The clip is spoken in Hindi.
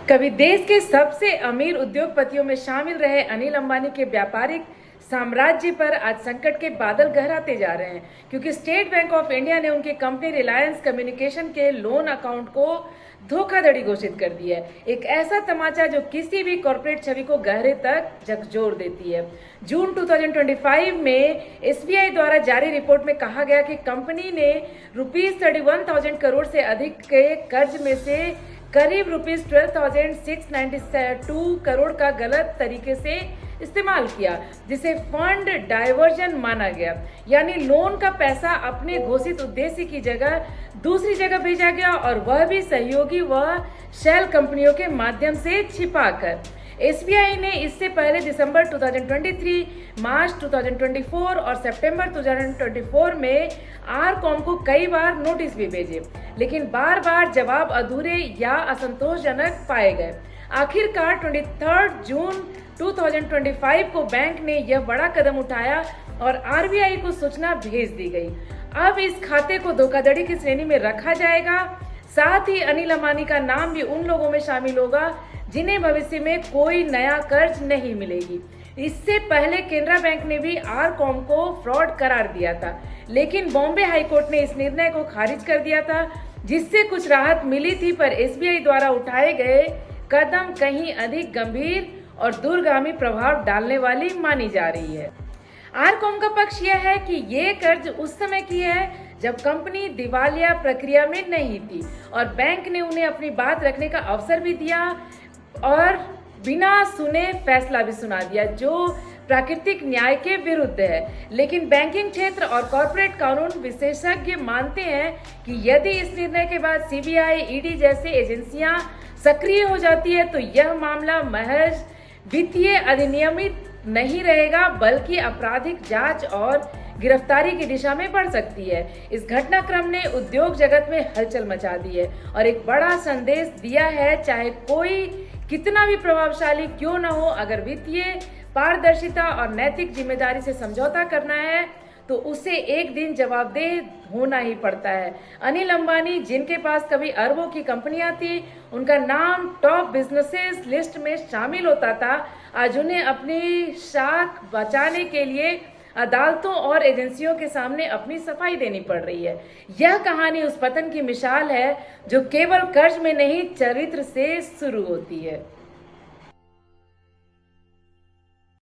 कभी देश के सबसे अमीर उद्योगपतियों में शामिल रहे अनिल अंबानी के व्यापारिक साम्राज्य पर आज संकट के बादल गहराते जा रहे हैं, क्योंकि स्टेट बैंक ऑफ इंडिया ने उनकी कंपनी रिलायंस कम्युनिकेशन के लोन अकाउंट को धोखाधड़ी घोषित कर दिया है। एक ऐसा तमाचा जो किसी भी कॉर्पोरेट छवि को गहरे तक झकझोर देती है। जून 2025 में एसबीआई द्वारा जारी रिपोर्ट में कहा गया कि कंपनी ने ₹31,000 करोड़ से अधिक के कर्ज में से करीब ₹12,692 करोड़ का गलत तरीके से इस्तेमाल किया, जिसे फंड डाइवर्जन माना गया। यानी लोन का पैसा अपने घोषित उद्देश्य की जगह दूसरी जगह भेजा गया, और वह भी सहयोगी व शेल कंपनियों के माध्यम से छिपाकर। एसबीआई ने इससे पहले दिसंबर 2023, मार्च 2024 और सितंबर 2024 में आरकॉम को कई बार नोटिस भी भेजे, लेकिन बार बार जवाब अधूरे या असंतोषजनक पाए गए। आखिरकार 23 जून 2025 को बैंक ने यह बड़ा कदम उठाया और आरबीआई को सूचना भेज दी गई। अब इस खाते को धोखाधड़ी की श्रेणी में रखा जाएगा। साथ ही अनिल अंबानी का नाम भी उन लोगों में शामिल होगा जिन्हें भविष्य में कोई नया कर्ज नहीं मिलेगी। इससे पहले केनरा बैंक ने भी आरकॉम को फ्रॉड करार दिया था, लेकिन बॉम्बे हाईकोर्ट ने इस निर्णय को खारिज कर दिया था, जिससे कुछ राहत मिली थी। पर एसबीआई द्वारा उठाए गए कदम कहीं अधिक गंभीर और दूरगामी प्रभाव डालने वाली मानी जा रही है। आरकॉम का पक्ष यह है कि ये कर्ज उस समय की है जब कंपनी दिवालिया प्रक्रिया में नहीं थी, और बैंक ने उन्हें अपनी बात रखने का अवसर भी दिया और बिना सुने फैसला भी सुना दिया, जो प्राकृतिक न्याय के विरुद्ध है। लेकिन बैंकिंग क्षेत्र और कॉर्पोरेट कानून विशेषज्ञ मानते हैं कि यदि इस निर्णय के बाद सीबीआई, ईडी जैसे एजेंसियां सक्रिय हो जाती है, तो यह मामला महज वित्तीय अधिनियमित नहीं रहेगा, बल्कि आपराधिक जांच और गिरफ्तारी की दिशा में बढ़ सकती है। इस घटनाक्रम ने उद्योग जगत में हलचल मचा दी है और एक बड़ा संदेश दिया है, चाहे कोई कितना भी प्रभावशाली क्यों न हो, अगर वित्तीय पारदर्शिता और नैतिक जिम्मेदारी से समझौता करना है तो उसे एक दिन जवाबदेह होना ही पड़ता है। अनिल अंबानी, जिनके पास कभी अरबों की कंपनियां थी, उनका नाम टॉप बिजनेसेस लिस्ट में शामिल होता था, आज उन्हें अपनी साख बचाने के लिए अदालतों और एजेंसियों के सामने अपनी सफाई देनी पड़ रही है। यह कहानी उस पतन की मिसाल है जो केवल कर्ज में नहीं, चरित्र से शुरू होती है।